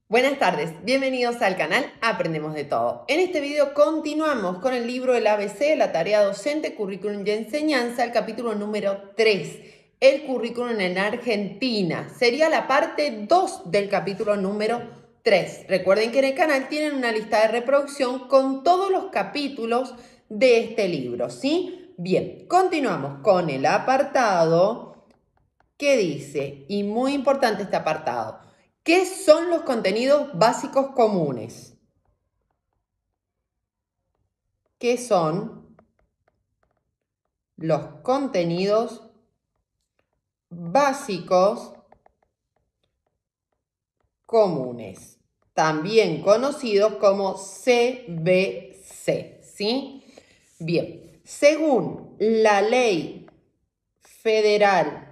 Buenas tardes, bienvenidos al canal Aprendemos de Todo. En este video continuamos con el libro El ABC, la tarea docente, currículum y enseñanza, el capítulo número 3, el currículum en Argentina. Sería la parte 2 del capítulo número 3. Recuerden que en el canal tienen una lista de reproducción con todos los capítulos de este libro, ¿sí? Bien, continuamos con el apartado que dice, y muy importante este apartado, ¿qué son los contenidos básicos comunes? ¿Qué son los contenidos básicos comunes? También conocidos como CBC, ¿sí? Bien, según la Ley Federal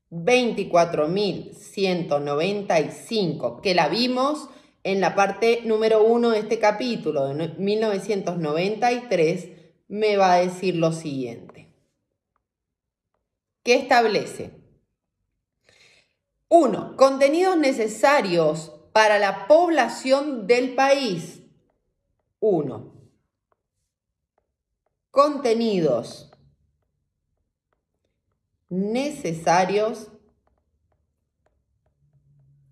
24.195, que la vimos en la parte número 1 de este capítulo de 1993, me va a decir lo siguiente. ¿Qué establece? 1. Contenidos necesarios para la población del país. 1. Contenidos necesarios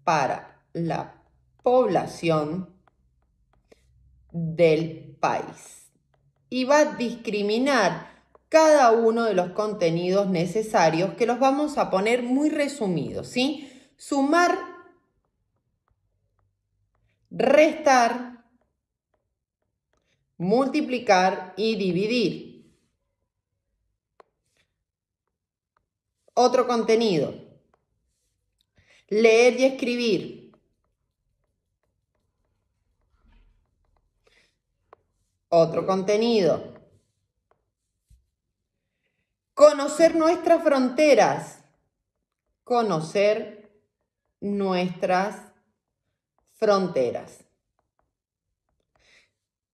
para la población del país. Y va a discriminar cada uno de los contenidos necesarios que los vamos a poner muy resumidos, ¿sí? Sumar, restar, multiplicar y dividir. Otro contenido, leer y escribir. Otro contenido, conocer nuestras fronteras. Conocer nuestras fronteras.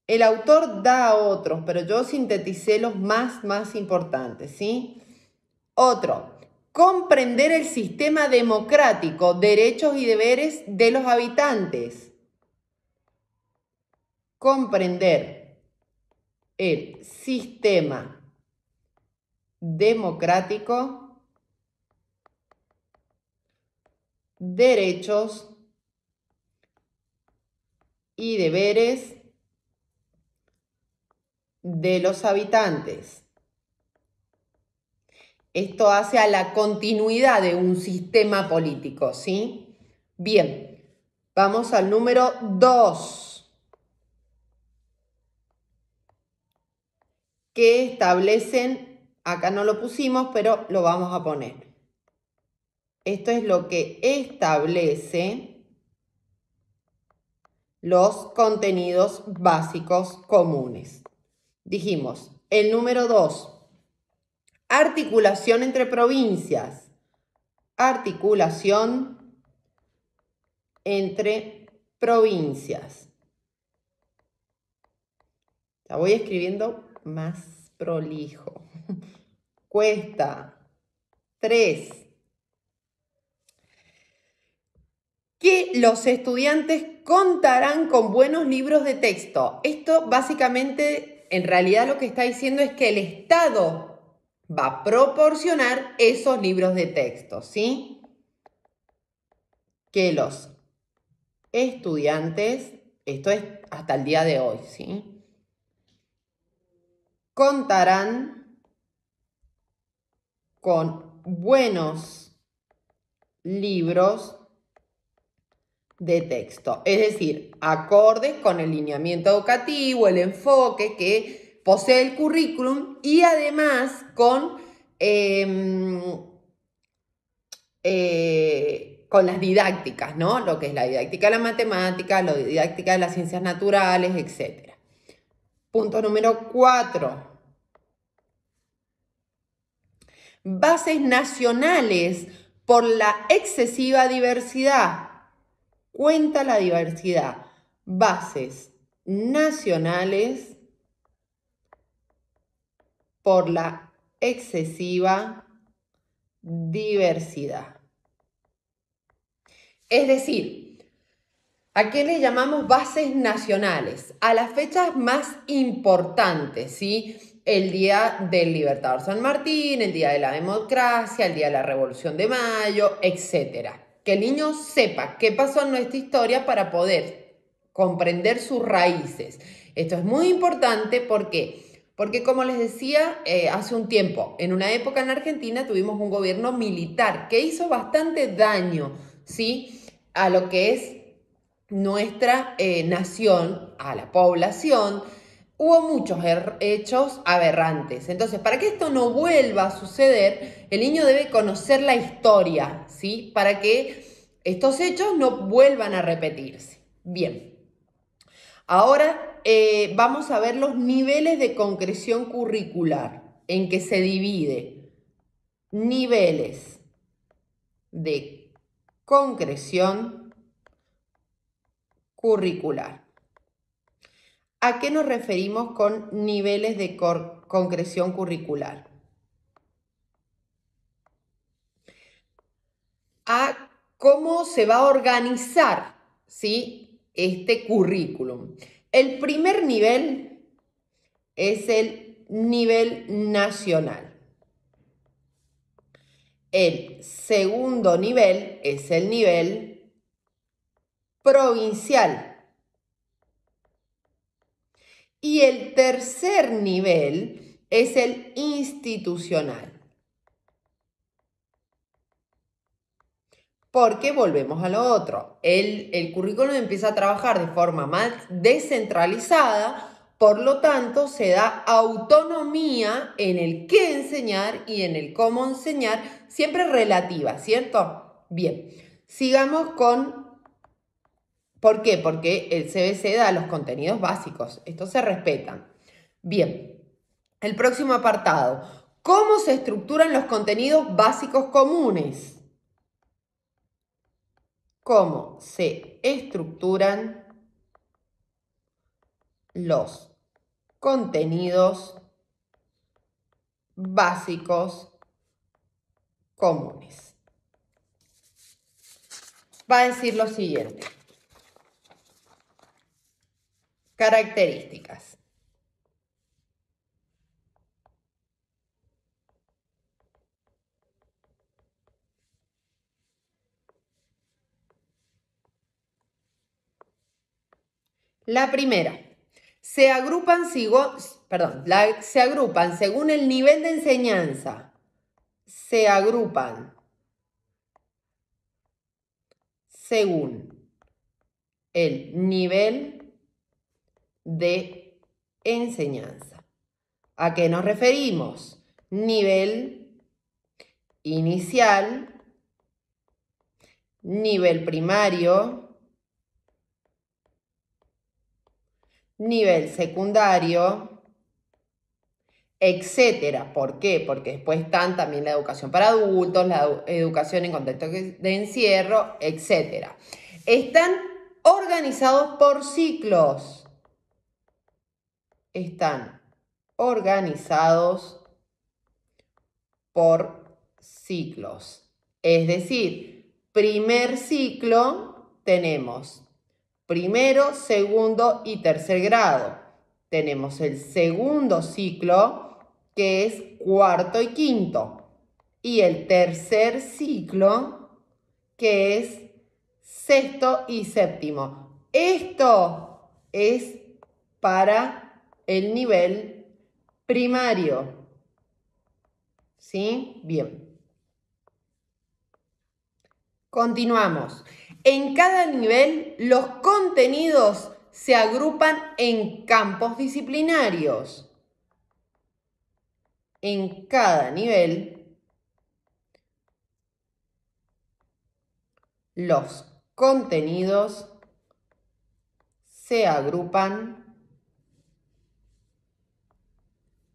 El autor da otros, pero yo sinteticé los más importantes, ¿sí? Otro, comprender el sistema democrático, derechos y deberes de los habitantes. Comprender el sistema democrático, derechos y deberes de los habitantes. Esto hace a la continuidad de un sistema político, ¿sí? Bien, vamos al número 2, que establecen, acá no lo pusimos, pero lo vamos a poner. Esto es lo que establece los contenidos básicos comunes. Dijimos, el número 2, articulación entre provincias. Articulación entre provincias. La voy escribiendo más prolijo. Cuesta. 3. Que los estudiantes contarán con buenos libros de texto. Esto básicamente, en realidad lo que está diciendo es que el Estado va a proporcionar esos libros de texto, ¿sí? Que los estudiantes, esto es hasta el día de hoy, ¿sí? Contarán con buenos libros de texto, es decir, acordes con el lineamiento educativo, el enfoque que posee el currículum y además con las didácticas, ¿no? Lo que es la didáctica de la matemática, la didáctica de las ciencias naturales, etc. Punto número 4. Bases nacionales por la excesiva diversidad. Cuenta la diversidad. Bases nacionales por la excesiva diversidad. Es decir, ¿a qué le llamamos bases nacionales? A las fechas más importantes, ¿sí? El Día del Libertador San Martín, el Día de la Democracia, el Día de la Revolución de Mayo, etc. Que el niño sepa qué pasó en nuestra historia para poder comprender sus raíces. Esto es muy importante porque como les decía hace un tiempo, en una época en Argentina tuvimos un gobierno militar que hizo bastante daño, ¿sí? A lo que es nuestra nación, a la población. Hubo muchos hechos aberrantes. Entonces, para que esto no vuelva a suceder, el niño debe conocer la historia, ¿sí? Para que estos hechos no vuelvan a repetirse. Bien, ahora vamos a ver los niveles de concreción curricular, en que se divide niveles de concreción curricular. ¿A qué nos referimos con niveles de concreción curricular? A cómo se va a organizar, ¿sí?, este currículum. El primer nivel es el nivel nacional. El segundo nivel es el nivel provincial. Y el tercer nivel es el institucional. Porque volvemos a lo otro. El currículum empieza a trabajar de forma más descentralizada, por lo tanto se da autonomía en el qué enseñar y en el cómo enseñar, siempre relativa, ¿cierto? Bien, sigamos con... ¿Por qué? Porque el CBC da los contenidos básicos, estos se respetan. Bien, el próximo apartado. ¿Cómo se estructuran los contenidos básicos comunes? ¿Cómo se estructuran los contenidos básicos comunes? Va a decir lo siguiente. Características. La primera, se agrupan según el nivel de enseñanza. Se agrupan según el nivel de enseñanza. ¿A qué nos referimos? Nivel inicial, nivel primario, nivel secundario, etcétera. ¿Por qué? Porque después están también la educación para adultos, la educación en contexto de encierro, etcétera. Están organizados por ciclos. Están organizados por ciclos. Es decir, primer ciclo tenemos primero, segundo y tercer grado. Tenemos el segundo ciclo, que es cuarto y quinto. Y el tercer ciclo, que es sexto y séptimo. Esto es para el nivel primario. ¿Sí? Bien. Continuamos. En cada nivel, los contenidos se agrupan en campos disciplinarios. En cada nivel, los contenidos se agrupan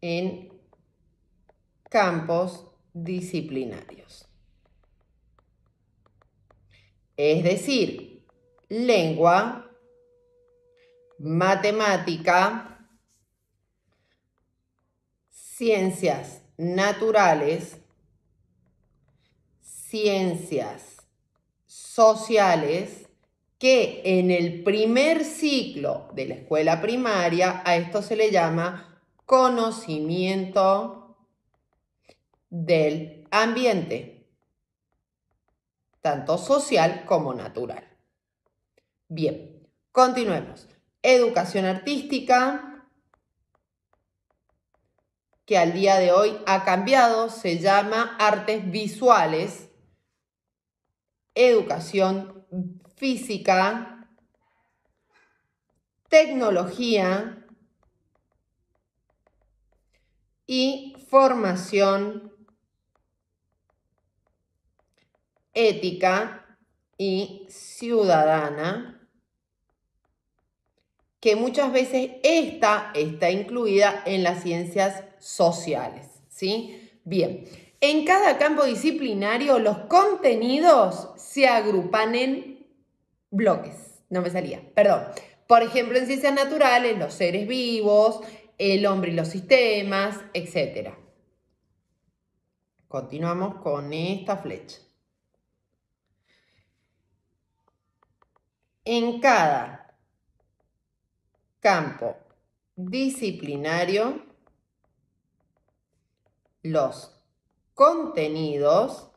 en campos disciplinarios. Es decir, lengua, matemática, ciencias naturales, ciencias sociales, que en el primer ciclo de la escuela primaria a esto se le llama conocimiento del ambiente, tanto social como natural. Bien, continuemos. Educación artística, que al día de hoy ha cambiado, se llama artes visuales. Educación física, tecnología y formación ética y ciudadana, que muchas veces está incluida en las ciencias sociales, ¿sí? Bien, en cada campo disciplinario los contenidos se agrupan en bloques. No me salía, perdón. Por ejemplo, en ciencias naturales, los seres vivos, el hombre y los sistemas, etc. Continuamos con esta flecha. En cada campo disciplinario, los contenidos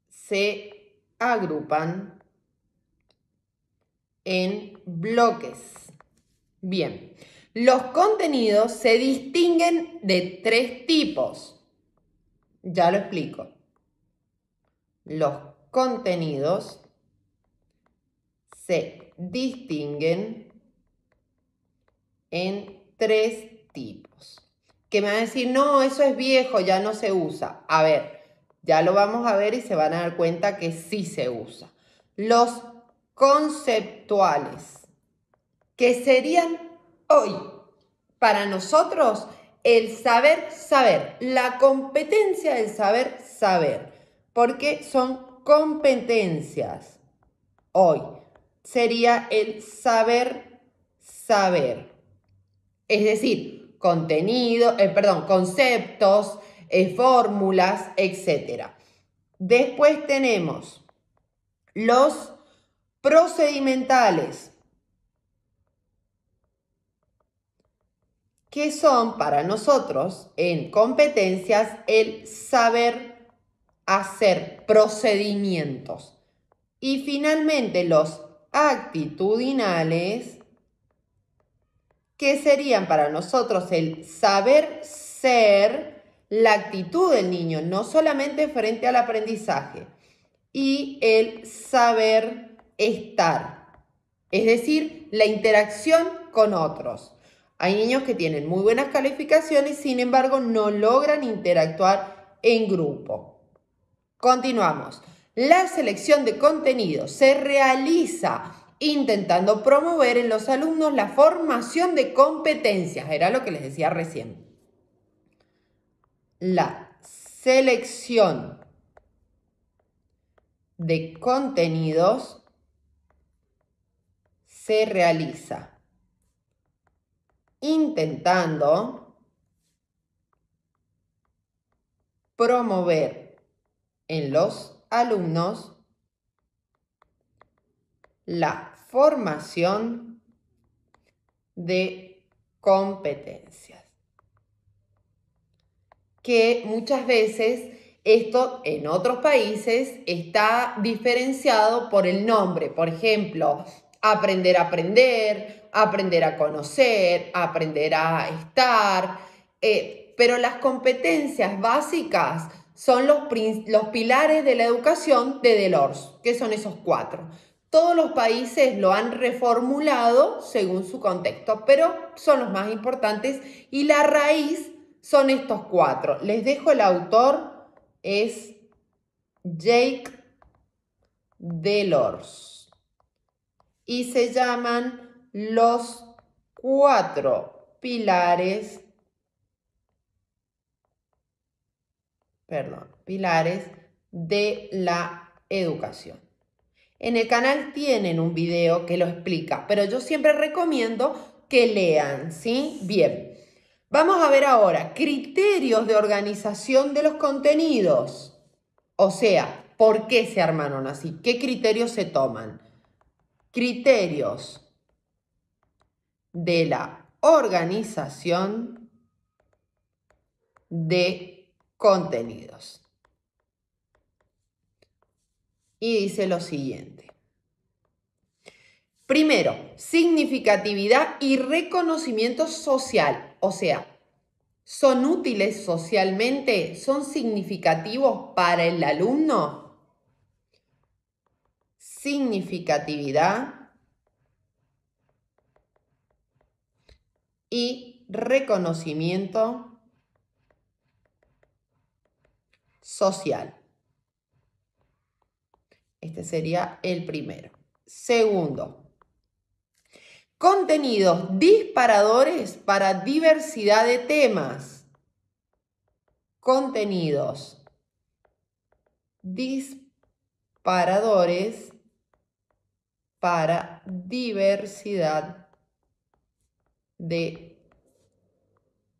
se agrupan en bloques. Bien, los contenidos se distinguen de 3 tipos. Ya lo explico. Los contenidos se distinguen en 3 tipos. Que me van a decir, no, eso es viejo, ya no se usa. A ver, ya lo vamos a ver y se van a dar cuenta que sí se usa. Los conceptuales, que serían hoy para nosotros el saber saber, la competencia del saber saber, porque son competencias. Hoy sería el saber saber. Es decir, conceptos, fórmulas, etc. Después tenemos los procedimentales, que son para nosotros en competencias el saber hacer procedimientos. Y finalmente los actitudinales, que serían para nosotros el saber ser, la actitud del niño, no solamente frente al aprendizaje, y el saber estar, es decir, la interacción con otros. Hay niños que tienen muy buenas calificaciones, sin embargo, no logran interactuar en grupo. Continuamos. La selección de contenidos se realiza intentando promover en los alumnos la formación de competencias. Era lo que les decía recién. La selección de contenidos se realiza intentando promover en los alumnos la formación de competencias. Que muchas veces esto en otros países está diferenciado por el nombre. Por ejemplo, aprender a aprender, aprender a conocer, aprender a estar. Pero las competencias básicas son los pilares de la educación de Delors, que son esos 4. Todos los países lo han reformulado según su contexto, pero son los más importantes y la raíz son estos 4. Les dejo el autor, es Jacques Delors. Y se llaman los 4 pilares de la educación. En el canal tienen un video que lo explica, pero yo siempre recomiendo que lean, ¿sí? Bien. Vamos a ver ahora criterios de organización de los contenidos. O sea, ¿Por qué se armaron así? ¿Qué criterios se toman? Criterios de la organización de contenidos. Y dice lo siguiente. Primero, significatividad y reconocimiento social. O sea, ¿son útiles socialmente? ¿Son significativos para el alumno? Significatividad y reconocimiento social. Este sería el primero. Segundo, contenidos disparadores para diversidad de temas. Contenidos disparadores para diversidad de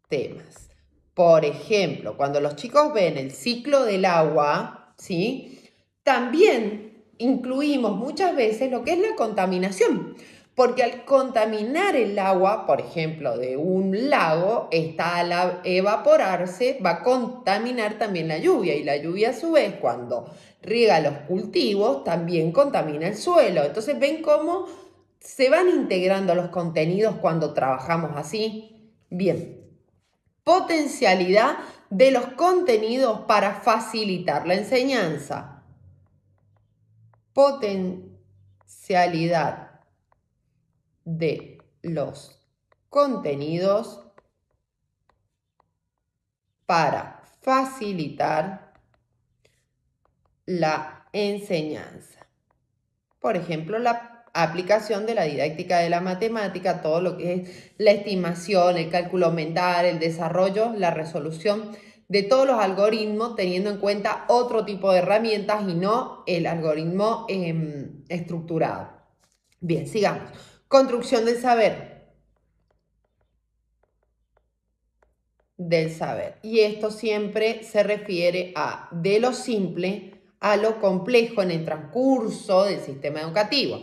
temas. Por ejemplo, cuando los chicos ven el ciclo del agua, ¿sí? También incluimos muchas veces lo que es la contaminación. Porque al contaminar el agua, por ejemplo, de un lago, al evaporarse, va a contaminar también la lluvia. Y la lluvia, a su vez, cuando riega los cultivos, también contamina el suelo. Entonces, ¿ven cómo se van integrando los contenidos cuando trabajamos así? Bien. Potencialidad de los contenidos para facilitar la enseñanza. Potencialidad de los contenidos para facilitar la enseñanza. Por ejemplo, la aplicación de la didáctica de la matemática, todo lo que es la estimación, el cálculo mental, el desarrollo, la resolución de todos los algoritmos, teniendo en cuenta otro tipo de herramientas y no el algoritmo estructurado. Bien, sigamos. Construcción del saber. Del saber. Y esto siempre se refiere a de lo simple a lo complejo en el transcurso del sistema educativo.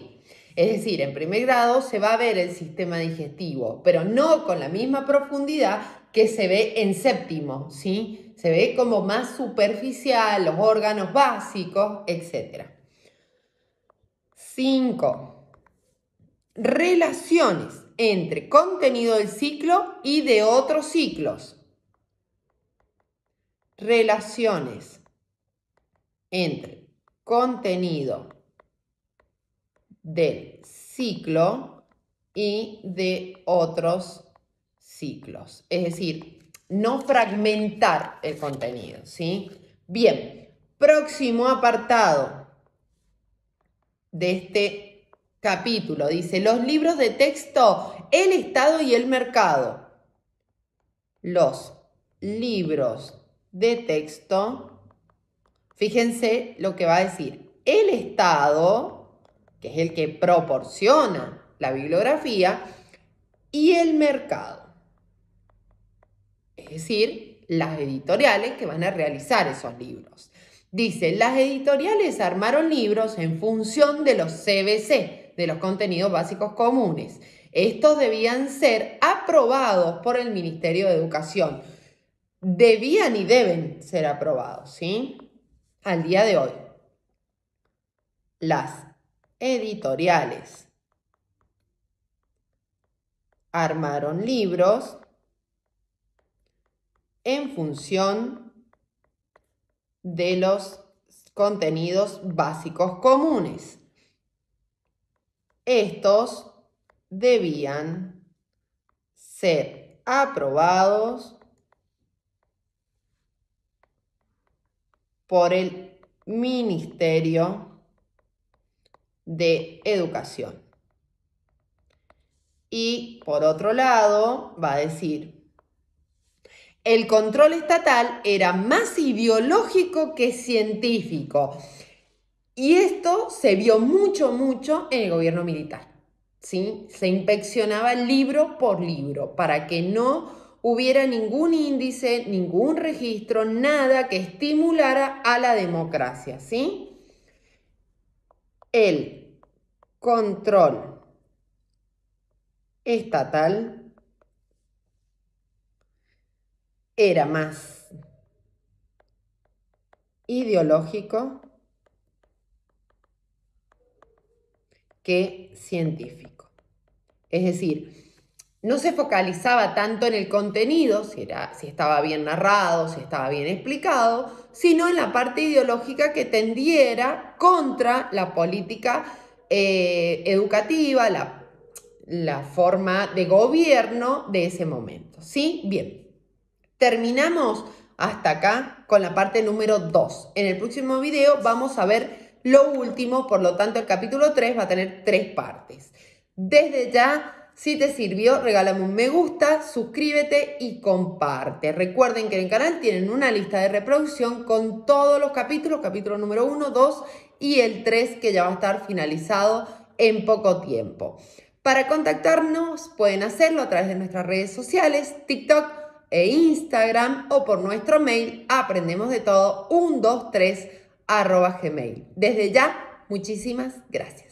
Es decir, en primer grado se va a ver el sistema digestivo, pero no con la misma profundidad que se ve en séptimo, ¿sí? Se ve como más superficial, los órganos básicos, etc. 5. Relaciones entre contenido del ciclo y de otros ciclos. Relaciones entre contenido del ciclo y de otros ciclos. Es decir, no fragmentar el contenido, ¿sí? Bien, próximo apartado de este capítulo dice, los libros de texto, el Estado y el mercado. Los libros de texto, fíjense lo que va a decir. El Estado, que es el que proporciona la bibliografía, y el mercado. Es decir, las editoriales que van a realizar esos libros. Dice, las editoriales armaron libros en función de los CBC, de los contenidos básicos comunes. Estos debían ser aprobados por el Ministerio de Educación. Debían y deben ser aprobados, ¿sí? Al día de hoy, las editoriales armaron libros en función de los contenidos básicos comunes. Estos debían ser aprobados por el Ministerio de Educación. Y por otro lado, va a decir, el control estatal era más ideológico que científico. Y esto se vio mucho en el gobierno militar, ¿sí? Se inspeccionaba libro por libro para que no hubiera ningún índice, ningún registro, nada que estimulara a la democracia, ¿sí? el control estatal era más ideológico que científico. Es decir, no se focalizaba tanto en el contenido, si estaba bien narrado, si estaba bien explicado, sino en la parte ideológica que tendiera contra la política educativa, la forma de gobierno de ese momento. ¿Sí? Bien. Terminamos hasta acá con la parte número 2. En el próximo video vamos a ver lo último, por lo tanto el capítulo 3 va a tener 3 partes. Desde ya, si te sirvió, regálame un me gusta, suscríbete y comparte. Recuerden que en el canal tienen una lista de reproducción con todos los capítulos, capítulo número 1, 2 y el 3 que ya va a estar finalizado en poco tiempo. Para contactarnos pueden hacerlo a través de nuestras redes sociales, TikTok e Instagram o por nuestro mail aprendemosdetodo123@gmail. Desde ya, muchísimas gracias.